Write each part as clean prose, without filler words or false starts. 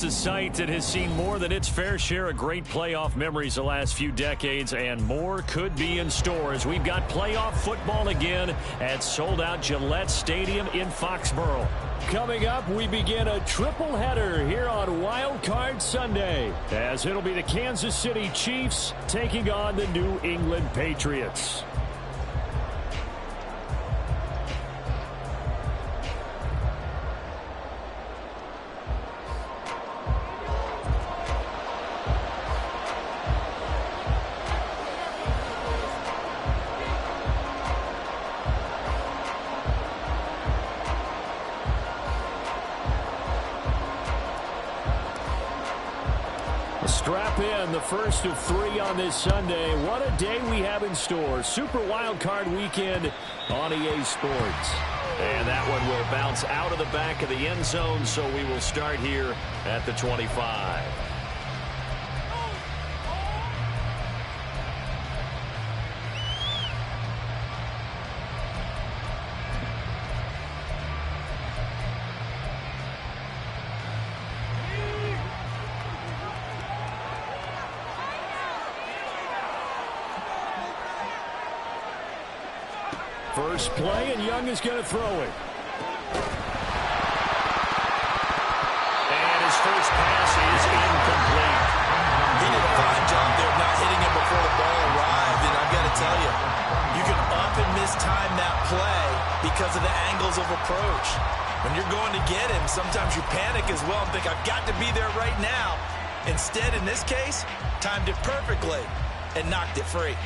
A site that has seen more than its fair share of great playoff memories the last few decades, and more could be in store as we've got playoff football again at sold-out Gillette Stadium in Foxborough. Coming up, we begin a triple header here on Wild Card Sunday, as it'll be the Kansas City Chiefs taking on the New England Patriots. Strap in, the first of three on this Sunday. What a day we have in store. Super Wild Card Weekend on EA Sports. And that one will bounce out of the back of the end zone, so we will start here at the 25. First play, and Young is going to throw it. And his first pass is incomplete. He did a fine job there of not hitting him before the ball arrived, and I've got to tell you, you can often mistime that play because of the angles of approach. When you're going to get him, sometimes you panic as well and think, I've got to be there right now. Instead, in this case, timed it perfectly and knocked it free.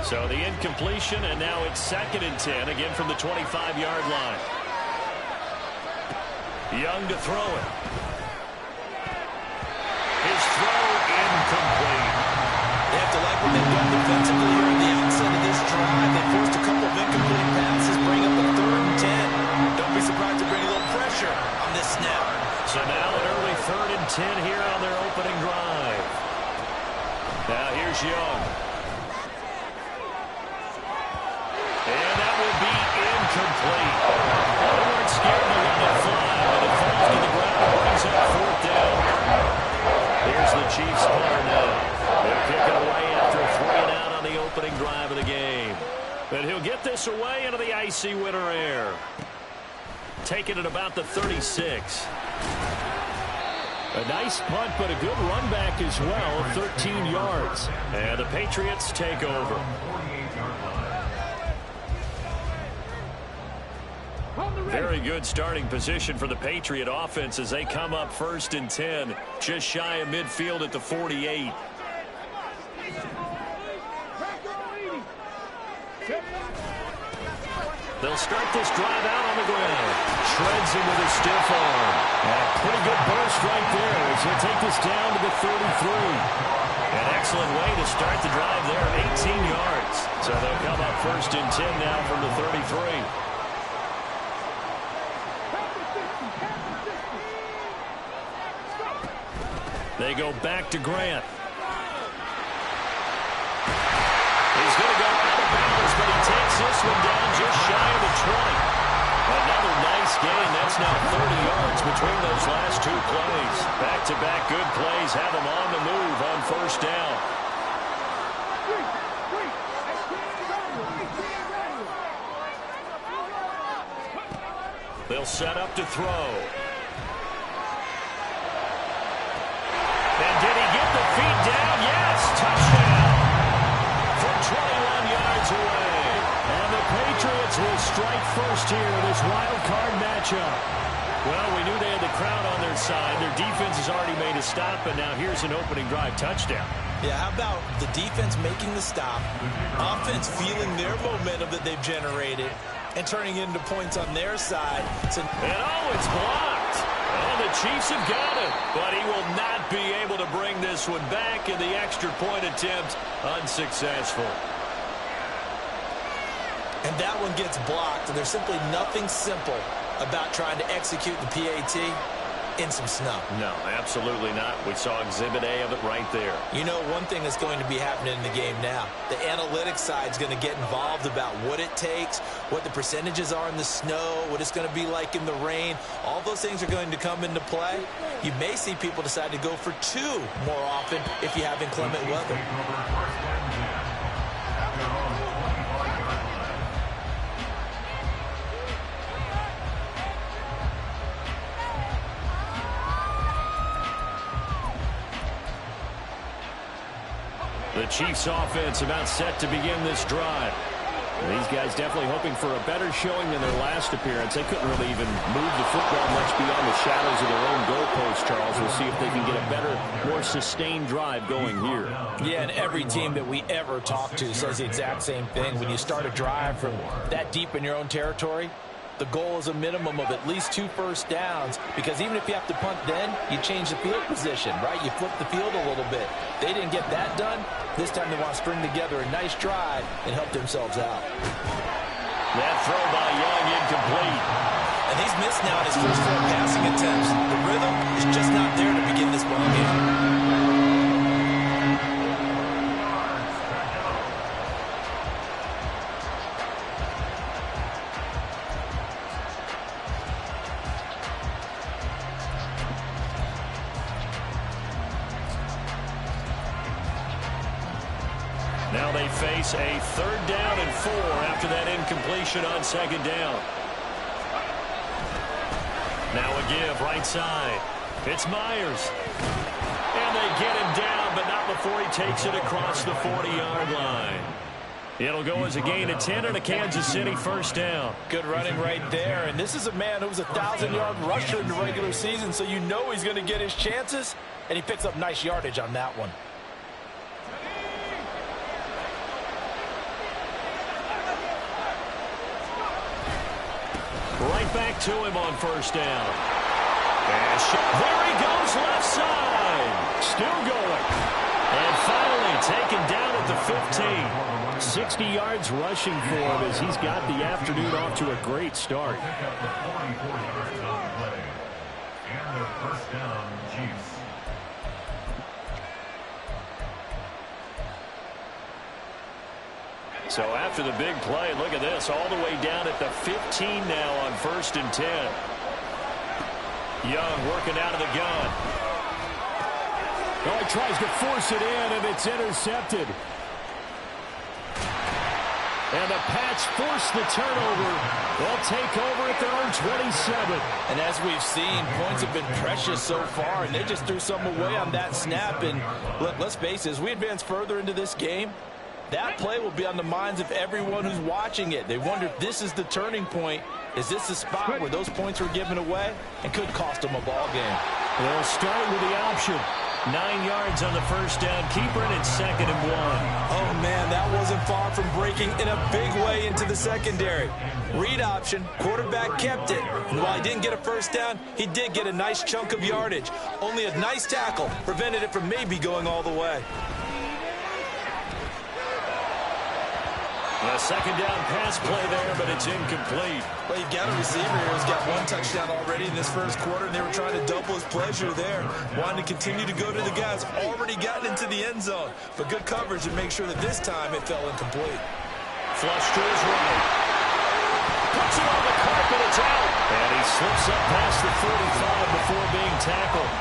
So the incompletion, and now it's 2nd and 10, again from the 25-yard line. Young to throw it. His throw incomplete. They have to like what they've done defensively here at the outset of this drive. They forced a couple of incomplete passes, bring up a 3rd and 10. Don't be surprised to bring a little pressure on this snap. So now an early 3rd and 10 here on their opening drive. Now here's Young. And that will be incomplete. They weren't scared to let it fly, but it falls to the ground and brings up 4th down. Here's the Chiefs punter now. They'll kick it away after a 3-and-out on the opening drive of the game. And he'll get this away into the icy winter air. Taking it about the 36. A nice punt, but a good run back as well, 13 yards. And the Patriots take over. Very good starting position for the Patriot offense as they come up 1st and 10, just shy of midfield at the 48. They'll start this drive out on the ground. Shreds him with a stiff arm. And a pretty good burst right there as he'll take this down to the 33. An excellent way to start the drive there, 18 yards. So they'll come up 1st and 10 now from the 33. They go back to Grant. He's going to go out of bounds, but he takes this one down just shy of the 20. Another nice gain. That's now 30 yards between those last 2 plays. Back-to-back good plays have him on the move on 1st down. They'll set up to throw. And did he get the feet down? Yes, touchdown from 21 yards away. And the Patriots will strike first here in this wild card matchup. Well, we knew they had the crowd on their side. Their defense has already made a stop, and now here's an opening drive touchdown. Yeah, how about the defense making the stop, offense feeling their momentum that they've generated, and turning it into points on their side. And oh, it's blocked. Oh, the Chiefs have got it, but he will not be able to bring this one back, in the extra point attempt unsuccessful. And that one gets blocked, and there's simply nothing simple about trying to execute the PAT. in some snow. No, absolutely not. We saw Exhibit A of it right there. You know, one thing that's going to be happening in the game now, the analytics side is going to get involved about what it takes, what the percentages are in the snow, what it's going to be like in the rain. All those things are going to come into play. You may see people decide to go for 2 more often if you have inclement weather. The Chiefs offense about set to begin this drive. These guys definitely hoping for a better showing than their last appearance. They couldn't really even move the football much beyond the shadows of their own goalpost, Charles. We'll see if they can get a better, more sustained drive going here. Yeah, and every team that we ever talk to says the exact same thing. When you start a drive from that deep in your own territory, the goal is a minimum of at least 2 first downs, because even if you have to punt then, you change the field position, right? You flip the field a little bit. They didn't get that done. This time they want to string together a nice drive and help themselves out. That throw by Young incomplete. And he's missed now in his first 4 passing attempts. The rhythm is just not there to begin this ball game. Now they face a 3rd down and 4 after that incompletion on 2nd down. Now a give right side. It's Myers. And they get him down, but not before he takes it across the 40-yard line. It'll go as a gain of 10 and a Kansas City first down. Good running right there. And this is a man who was a 1,000-yard rusher in the regular season, so you know he's going to get his chances. And he picks up nice yardage on that one. Right back to him on first down. And there he goes left side. Still going. And finally taken down at the 15. 60 yards rushing for him as he's got the afternoon off to a great start. So after the big play, look at this, all the way down at the 15 now on 1st and 10. Young working out of the gun. Oh, he tries to force it in, and it's intercepted. And the Pats force the turnover. They'll take over at their own 27. And as we've seen, points have been precious so far, and they just threw some away on that snap. And let's face it, as we advance further into this game, that play will be on the minds of everyone who's watching it. They wonder if this is the turning point. Is this the spot where those points were given away and could cost them a ball game? They'll start with the option. 9 yards on the first down. Keeper, and it's 2nd and 1. Oh, man, that wasn't far from breaking in a big way into the secondary. Read option. Quarterback kept it. And while he didn't get a first down, he did get a nice chunk of yardage. Only a nice tackle prevented it from maybe going all the way. A 2nd down pass play there, but it's incomplete. Well, you've got a receiver here who's got 1 touchdown already in this first quarter, and they were trying to double his pleasure there. Wanting to continue to go to the guys already gotten into the end zone. But good coverage to make sure that this time it fell incomplete. Flush to his right. Puts it on the carpet, it's out. And he slips up past the 45 before being tackled.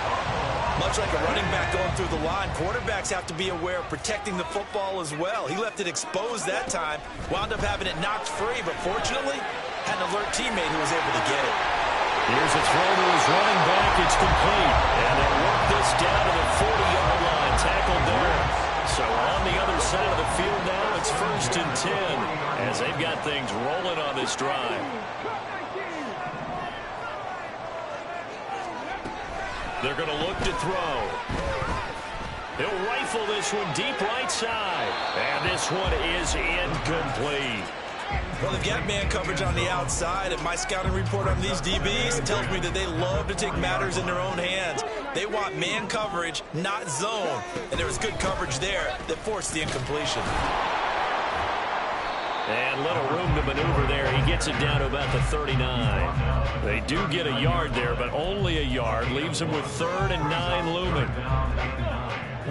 Much like a running back going through the line, quarterbacks have to be aware of protecting the football as well. He left it exposed that time, wound up having it knocked free, but fortunately, had an alert teammate who was able to get it. Here's a throw to his running back. It's complete. And they work this down to the 40-yard line. Tackled there. So on the other side of the field now, it's 1st and 10 as they've got things rolling on this drive. They're going to look to throw. He'll rifle this one deep right side. And this one is incomplete. Well, they've got man coverage on the outside, and my scouting report on these DBs tells me that they love to take matters in their own hands. They want man coverage, not zone. And there was good coverage there that forced the incompletion. And little room to maneuver there. He gets it down to about the 39. They do get a yard there, but only a yard. Leaves him with 3rd and 9 looming.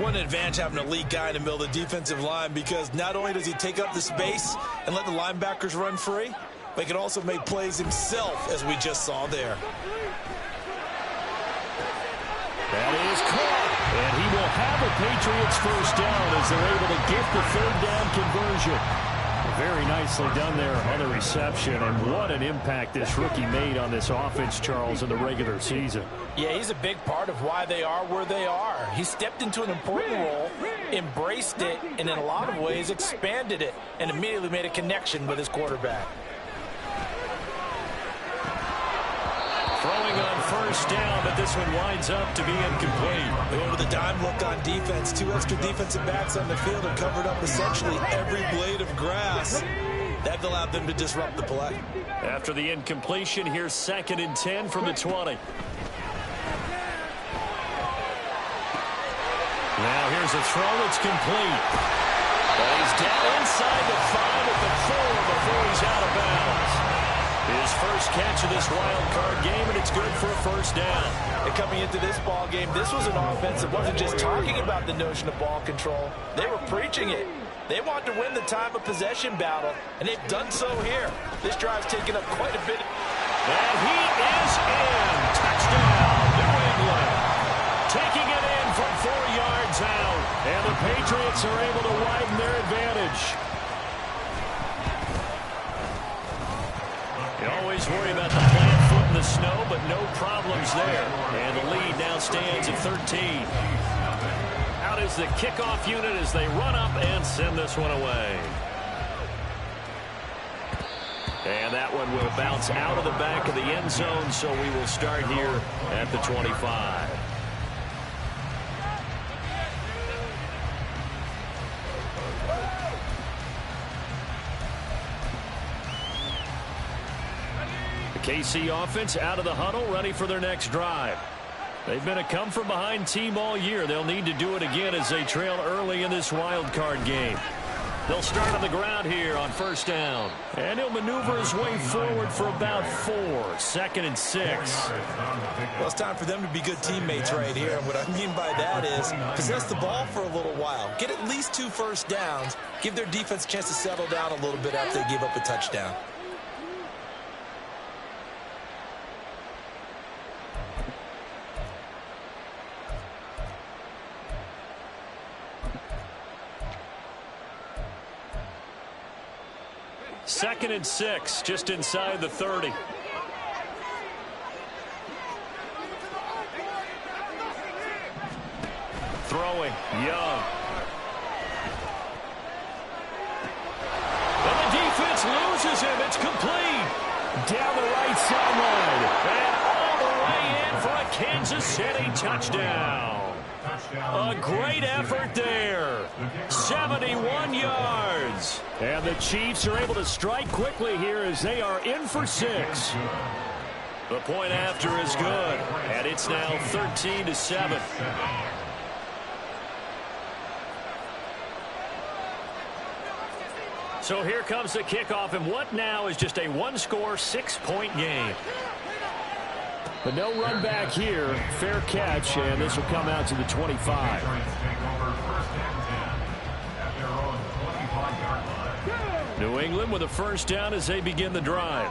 One advantage having a elite guy in the middle of the defensive line, because not only does he take up the space and let the linebackers run free, but he can also make plays himself, as we just saw there. That is caught. And he will have a Patriots first down as they're able to get the 3rd down conversion. Very nicely done there on the reception, and what an impact this rookie made on this offense, Charles, in the regular season. Yeah, he's a big part of why they are where they are. He stepped into an important role, embraced it, and in a lot of ways expanded it, and immediately made a connection with his quarterback. Throwing on first down, but this one winds up to be incomplete. They went with a dime look on defense. 2 extra defensive backs on the field and covered up essentially every blade of grass. That allowed them to disrupt the play. After the incompletion, here's 2nd and 10 from the 20. Now here's a throw. It's complete. But he's down inside the 5 at the 4 before he's out of bounds. His first catch of this wild card game, and it's good for a first down. And coming into this ball game, this was an offense that wasn't just talking about the notion of ball control. They were preaching it. They wanted to win the time of possession battle, and they've done so here. This drive's taken up quite a bit. And he is in. Touchdown, New England. Taking it in from 4 yards out. And the Patriots are able to widen their advantage. You always worry about the plant foot in the snow, but no problems there. And the lead now stands at 13. Out is the kickoff unit as they run up and send this one away. And that one will bounce out of the back of the end zone, so we will start here at the 25. KC offense out of the huddle, ready for their next drive. They've been a come-from-behind team all year. They'll need to do it again as they trail early in this wild card game. They'll start on the ground here on first down. And he'll maneuver his way forward for about 4. 2nd and 6. Well, it's time for them to be good teammates right here. And what I mean by that is possess the ball for a little while. Get at least 2 first downs. Give their defense a chance to settle down a little bit after they give up a touchdown. Second and 6, just inside the 30. Throwing, Young. And the defense loses him. It's complete. Down the right sideline. And all the way in for a Kansas City touchdown. A great effort there. 71 yards. And the Chiefs are able to strike quickly here as they are in for 6. The point after is good. And it's now 13-7. So here comes the kickoff, and what now is just a one-score, 6-point game. But no run back here. Fair catch, and this will come out to the 25. New England with a first down as they begin the drive.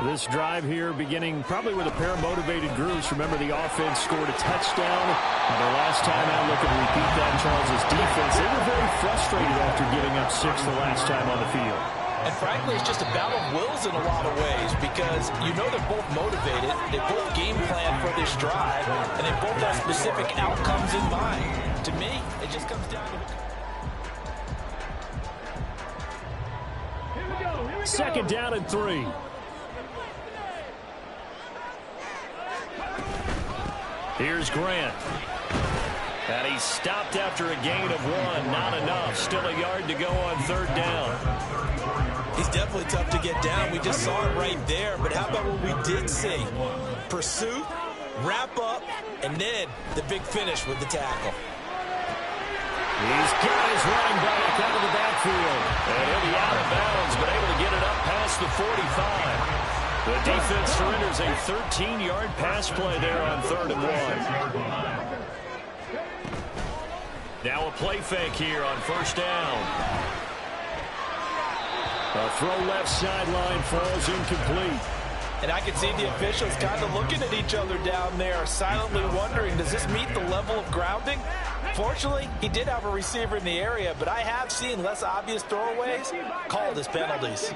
This drive here beginning probably with a pair of motivated groups. Remember, the offense scored a touchdown. And their last time out, looking to repeat that, Charles' defense, they were very frustrated after giving up 6 the last time on the field. And frankly, it's just a battle of wills in a lot of ways, because you know they're both motivated, they both game plan for this drive, and they both have specific outcomes in mind. To me, it just comes down to... Second down and 3. Here's Grant. And he's stopped after a gain of 1. Not enough. Still a yard to go on third down. He's definitely tough to get down. We just saw it right there. But how about what we did see? Pursuit, wrap up, and then the big finish with the tackle. He's got his running back out of the backfield. And he'll be out of bounds, but able to get it up past the 45. The defense surrenders a 13-yard pass play there on 3rd and 1. Now a play fake here on 1st down. A throw left sideline falls incomplete. And I can see the officials kind of looking at each other down there, silently wondering, does this meet the level of grounding? Fortunately, he did have a receiver in the area, but I have seen less obvious throwaways called as penalties.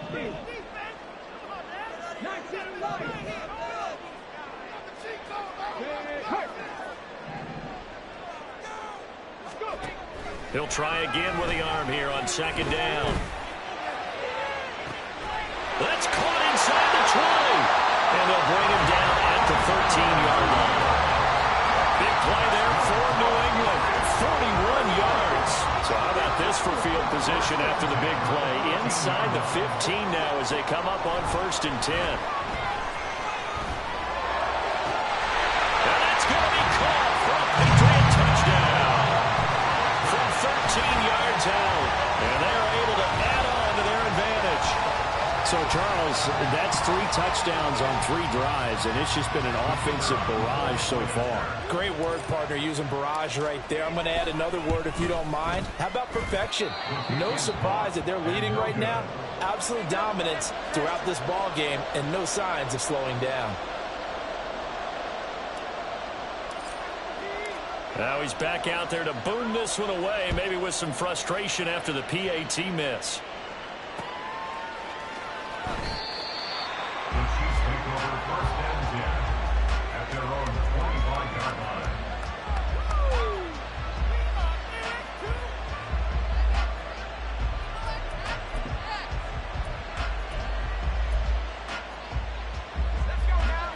He'll try again with the arm here on 2nd down. That's caught inside the 20. And they'll bring him down at the 13-yard line. Big play there for New England. 41 yards. So how about this for field position after the big play? Inside the 15 now as they come up on 1st and 10. And that's going to be caught for a Patriot touchdown. From 13 yards out. And they're able to add on to their advantage. So, Charles, that's 3 touchdowns on 3 drives, and it's just been an offensive barrage so far. Great word, partner, using barrage right there. I'm going to add another word if you don't mind. How about perfection? No surprise that they're leading right now. Absolute dominance throughout this ball game and no signs of slowing down. Now he's back out there to boom this one away, maybe with some frustration after the PAT miss.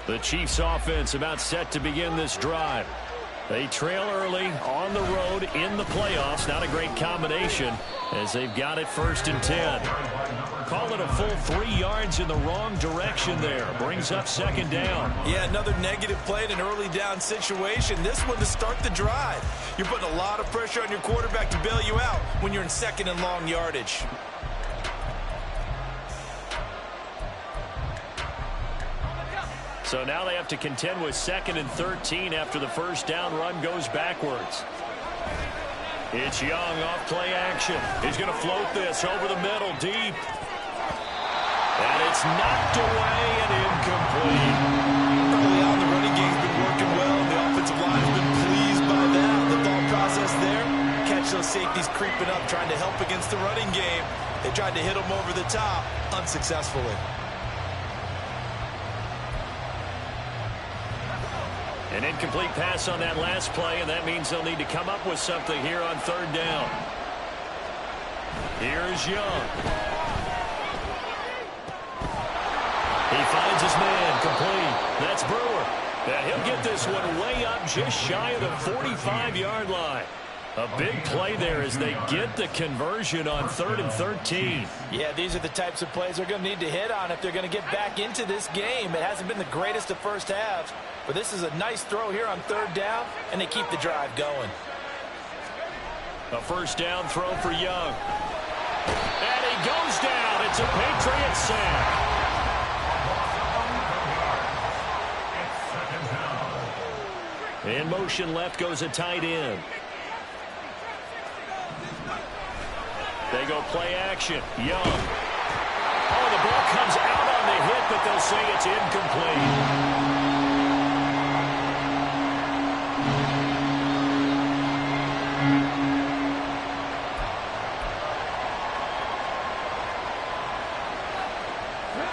The Chiefs offense about set to begin this drive. They trail early on the road in the playoffs. Not a great combination as they've got it 1st and 10. Call it a full 3 yards in the wrong direction there. Brings up 2nd down. Yeah, another negative play in an early down situation. This one to start the drive. You're putting a lot of pressure on your quarterback to bail you out when you're in 2nd and long yardage. So now they have to contend with 2nd and 13 after the 1st down run goes backwards. It's Young off play action. He's going to float this over the middle deep. And it's knocked away and incomplete. Early on, the running game's been working well. The offensive line has been pleased by that. The thought process there, catch those safeties creeping up, trying to help against the running game. They tried to hit them over the top, unsuccessfully. An incomplete pass on that last play, and that means they'll need to come up with something here on 3rd down. Here's Young. He finds his man, complete. That's Brewer. And he'll get this one way up just shy of the 45-yard line. A big play there as they get the conversion on 3rd and 13. Yeah, these are the types of plays they're going to need to hit on if they're going to get back into this game. It hasn't been the greatest of first halves, but this is a nice throw here on 3rd down, and they keep the drive going. A 1st down throw for Young. And he goes down. It's a Patriot sack. In motion left goes a tight end. They go play action. Young. Oh, the ball comes out on the hit, but they'll say it's incomplete.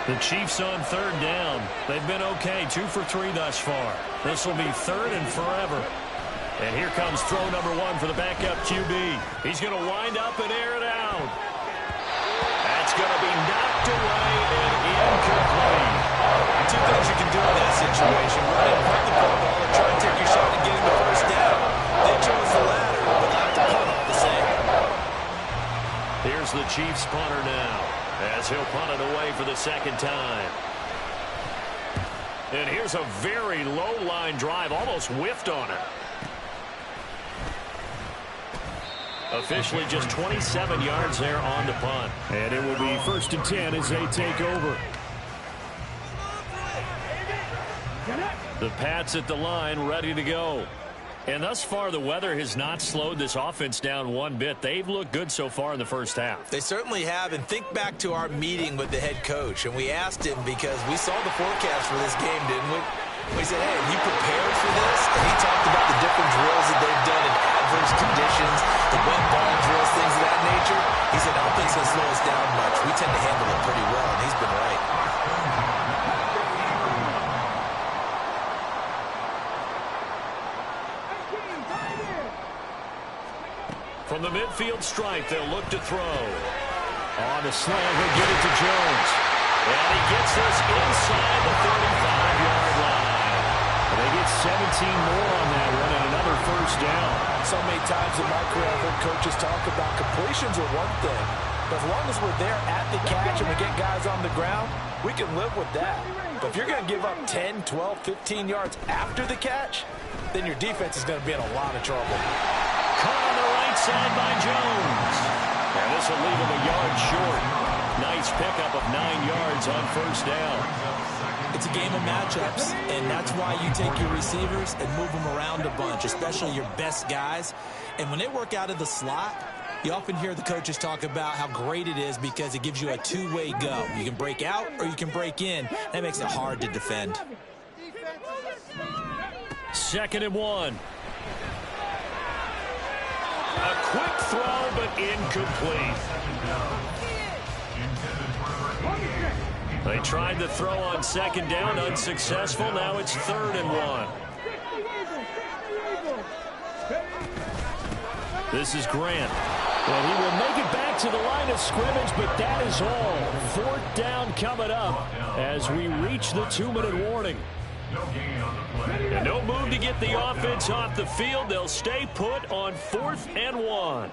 The Chiefs on 3rd down. They've been okay, 2 for 3 thus far. This will be 3rd and forever. And here comes throw number 1 for the backup QB. He's going to wind up and air it out. That's going to be knocked away and incomplete. 2 things you can do in that situation. Run it, punt the football, or try and take your shot at getting the 1st down. They chose the latter, but left the punt all the same. Here's the Chiefs punter now, as he'll punt it away for the 2nd time. And here's a very low line drive, almost whiffed on it. Officially just 27 yards there on the punt. And it will be 1st and 10 as they take over. The Pats at the line, ready to go. And thus far, the weather has not slowed this offense down one bit. They've looked good so far in the first half. They certainly have. And think back to our meeting with the head coach. And we asked him because we saw the forecast for this game, didn't we? We said, hey, are you prepared for this? And he talked about the different drills that they've done in adverse conditions, the wet ball drills, things of that nature. He said, I don't think it's going to slow us down much. We tend to handle it pretty well, and he's been right. From the midfield stripe, they'll look to throw. On the slant, he'll get it to Jones. And he gets this inside the 35-yard line. And they get 17 more on that one and another first down. So many times in my career, I've heard coaches talk about completions are one thing. But as long as we're there at the catch and we get guys on the ground, we can live with that. But if you're going to give up 10, 12, 15 yards after the catch, then your defense is going to be in a lot of trouble. Caught on the right side by Jones. And this will leave him a yard short. Nice pickup of 9 yards on first down. It's a game of matchups, and that's why you take your receivers and move them around a bunch, especially your best guys. And when they work out of the slot, you often hear the coaches talk about how great it is because it gives you a two-way go. You can break out or you can break in. That makes it hard to defend. 2nd and 1. A quick throw, but incomplete. They tried the throw on 2nd down, unsuccessful. Now it's 3rd and 1. This is Grant. Well, he will make it back to the line of scrimmage, but that is all. 4th down coming up as we reach the 2-minute warning. And no move to get the offense off the field. They'll stay put on 4th and 1.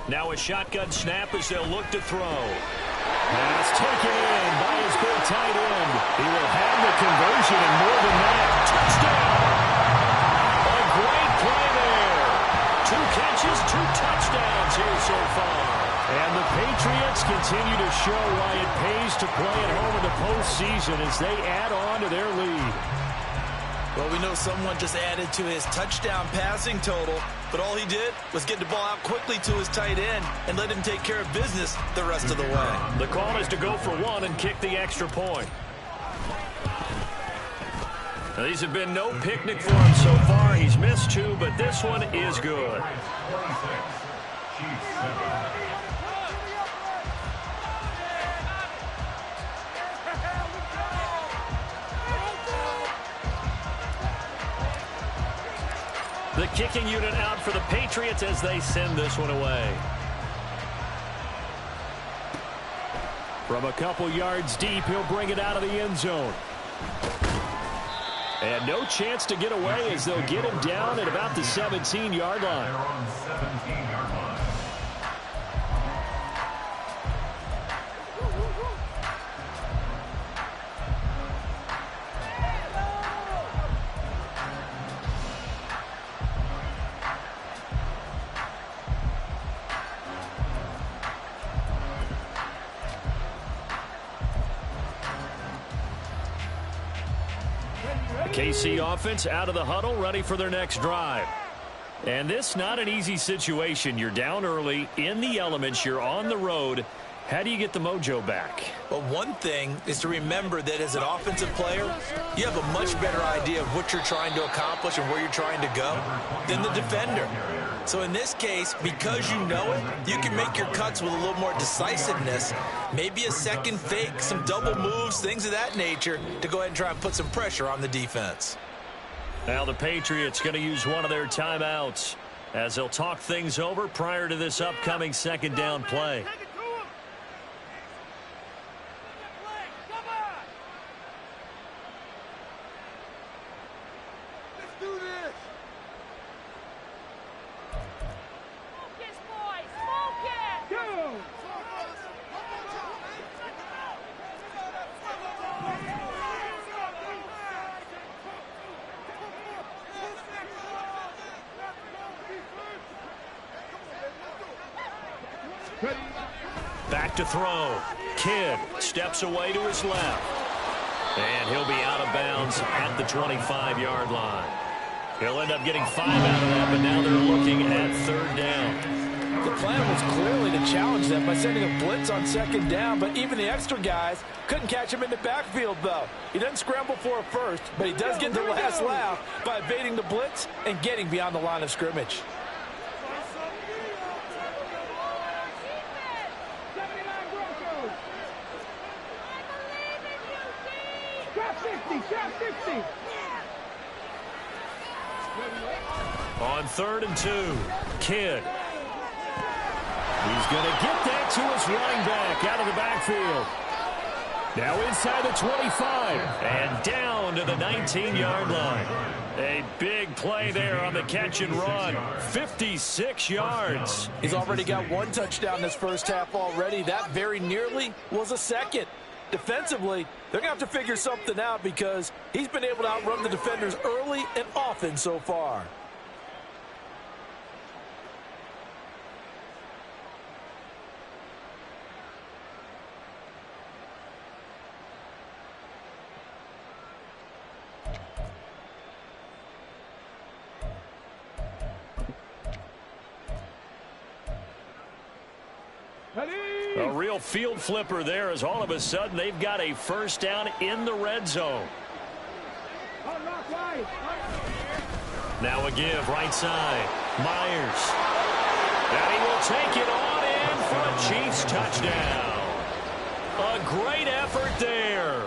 Now a shotgun snap as they'll look to throw. Pass taken in by his big tight end. He will have the conversion and more than that. Touchdown! A great play there. 2 catches, 2 touchdowns here so far. And the Patriots continue to show why it pays to play at home in the postseason as they add on to their lead. Well, we know someone just added to his touchdown passing total, but all he did was get the ball out quickly to his tight end and let him take care of business the rest of the way. The call is to go for 1 and kick the extra point. Now, these have been no picnic for him so far. He's missed 2, but this one is good. The kicking unit out for the Patriots as they send this one away. From a couple yards deep, he'll bring it out of the end zone. And no chance to get away as they'll get him down at about the 17-yard line. KC offense out of the huddle, ready for their next drive. And this not an easy situation. You're down early, in the elements, you're on the road. How do you get the mojo back? Well, one thing is to remember that as an offensive player, you have a much better idea of what you're trying to accomplish and where you're trying to go than the defender. So in this case, because you know it, you can make your cuts with a little more decisiveness, maybe a second fake, some double moves, things of that nature, to go ahead and try and put some pressure on the defense. Now the Patriots going to use one of their timeouts as they'll talk things over prior to this upcoming 2nd down play. Back to throw. Kidd steps away to his left. And he'll be out of bounds at the 25-yard line. He'll end up getting 5 out of that, but now they're looking at 3rd down. The plan was clearly to challenge them by sending a blitz on 2nd down, but even the extra guys couldn't catch him in the backfield, though. He doesn't scramble for a first, but he does get the last laugh by evading the blitz and getting beyond the line of scrimmage. On 3rd and 2, Kidd. He's going to get that to his running back out of the backfield. Now inside the 25 and down to the 19-yard line. A big play there on the catch and run. 56 yards. He's already got 1 touchdown this first half already. That very nearly was a second. Defensively, they're going to have to figure something out because he's been able to outrun the defenders early and often so far. A real field flipper there as all of a sudden they've got a first down in the red zone. Now a give right side. Myers. And he will take it on in for a Chiefs touchdown. A great effort there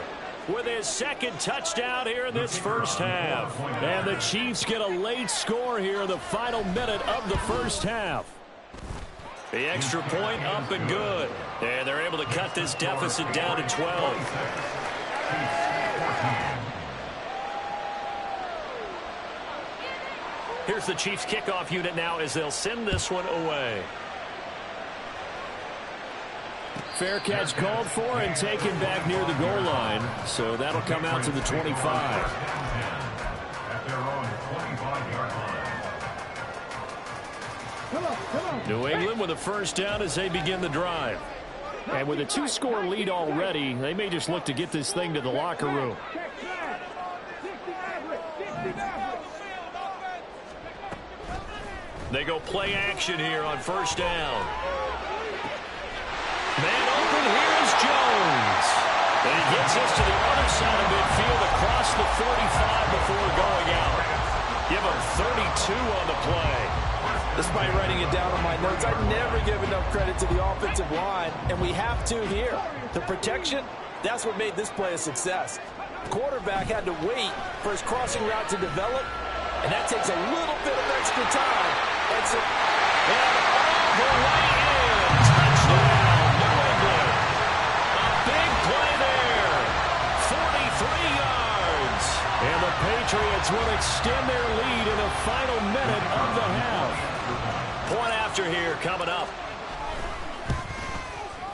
with his 2nd touchdown here in this first half. And the Chiefs get a late score here in the final minute of the first half. The extra point up and good. And they're able to cut this deficit down to 12. Here's the Chiefs kickoff unit now as they'll send this one away. Fair catch called for and taken back near the goal line. So that'll come out to the 25. New England with a first down as they begin the drive. And with a 2-score lead already, they may just look to get this thing to the locker room. They go play action here on first down. Man open, here's Jones. And he gets us to the other side of midfield across the 45 before going out. Give him 32 on the play. Despite writing it down on my notes, I never give enough credit to the offensive line, and we have to here. The protection, that's what made this play a success. Quarterback had to wait for his crossing route to develop, and that takes a little bit of extra time. And all the way in. Touchdown, New England. A big play there. 43 yards. And the Patriots will extend their lead in the final minute of the half. Point after here coming up.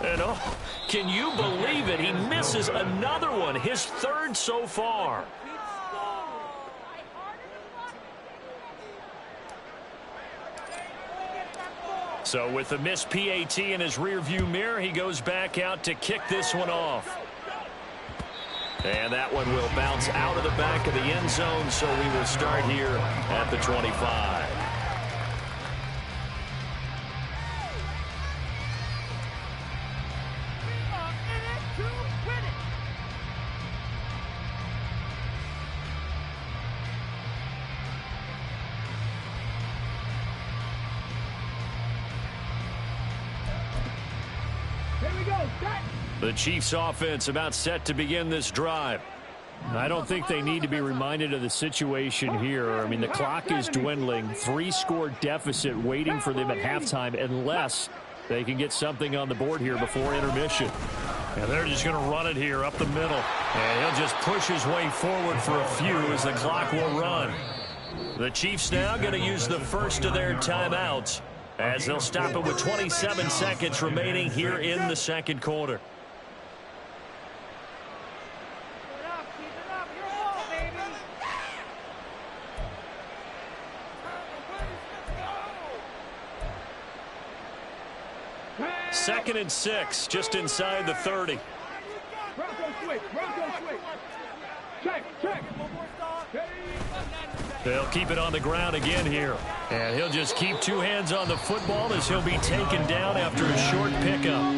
And oh, can you believe it? He misses another one, his 3rd so far. So with the missed PAT in his rearview mirror, he goes back out to kick this one off. And that one will bounce out of the back of the end zone, so we will start here at the 25. The Chiefs offense about set to begin this drive. I don't think they need to be reminded of the situation here. I mean, the clock is dwindling. 3-score deficit waiting for them at halftime unless they can get something on the board here before intermission. And they're just going to run it here up the middle. And he'll just push his way forward for a few as the clock will run. The Chiefs now going to use the first of their timeouts as they'll stop it with 27 seconds remaining here in the second quarter. 2nd and 6, just inside the 30. They'll keep it on the ground again here. And he'll just keep 2 hands on the football as he'll be taken down after a short pickup.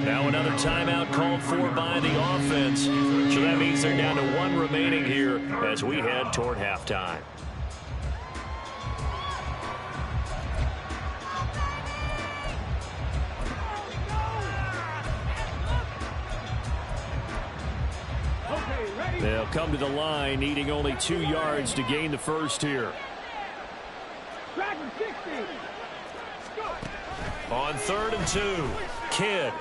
Now another timeout called for by the offense. So that means they're down to 1 remaining here as we head toward halftime. They'll come to the line, needing only 2 yards to gain the first here. On 3rd and 2, Kidd.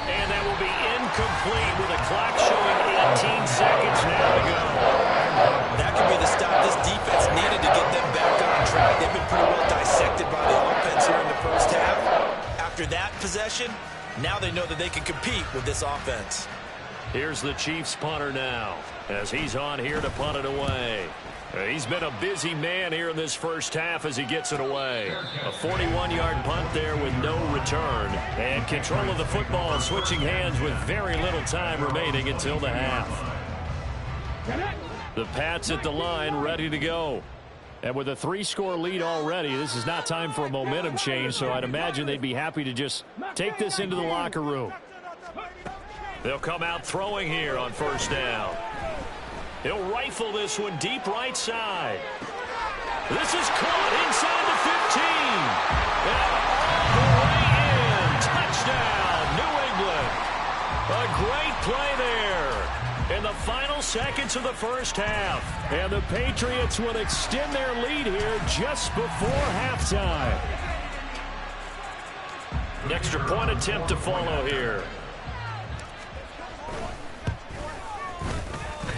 And that will be incomplete with a clock showing 18 seconds now to go. That could be the stop this defense needed to get them back on track. They've been pretty well dissected by the offense here in the first half. After that possession, now they know that they can compete with this offense. Here's the Chiefs punter now as he's on here to punt it away. He's been a busy man here in this first half as he gets it away. A 41-yard punt there with no return. And control of the football switching hands with very little time remaining until the half. The Pats at the line ready to go. And with a 3-score lead already, this is not time for a momentum change, so I'd imagine they'd be happy to just take this into the locker room. They'll come out throwing here on 1st down. He'll rifle this one deep right side. This is caught inside the 15. And all the way in. Touchdown, New England. A great play there in the final seconds of the first half. And the Patriots will extend their lead here just before halftime. An extra point attempt to follow here.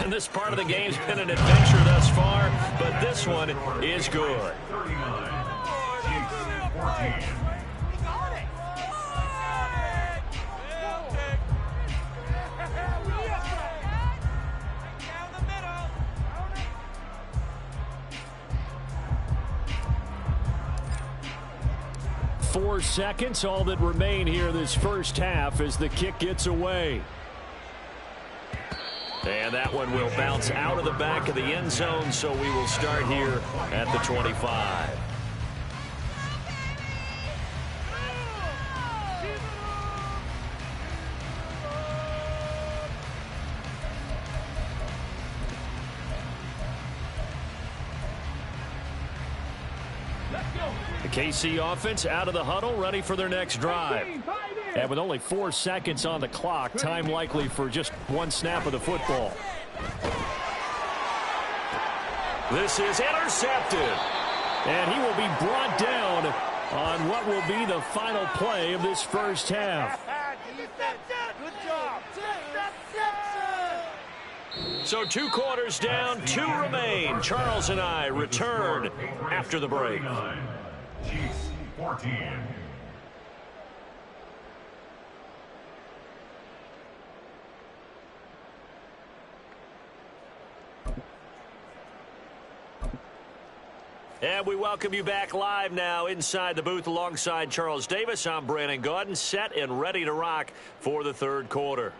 And this part of the game's been an adventure thus far, but this one is good. 4 seconds, all that remain here this first half as the kick gets away. And that one will bounce out of the back of the end zone, so we will start here at the 25. The KC offense out of the huddle, ready for their next drive. And with only 4 seconds on the clock, time likely for just 1 snap of the football. This is intercepted. And he will be brought down on what will be the final play of this first half. Good job. So 2 quarters down, 2 remain. Charles and I return after the break. Chiefs 14. And we welcome you back live now inside the booth alongside Charles Davis. I'm Brandon Gaudin, set and ready to rock for the 3rd quarter.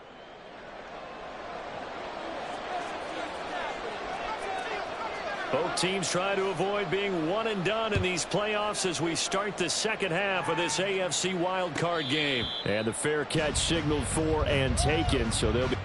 Both teams try to avoid being one and done in these playoffs as we start the second half of this AFC wildcard game. And the fair catch signaled for and taken, so they'll be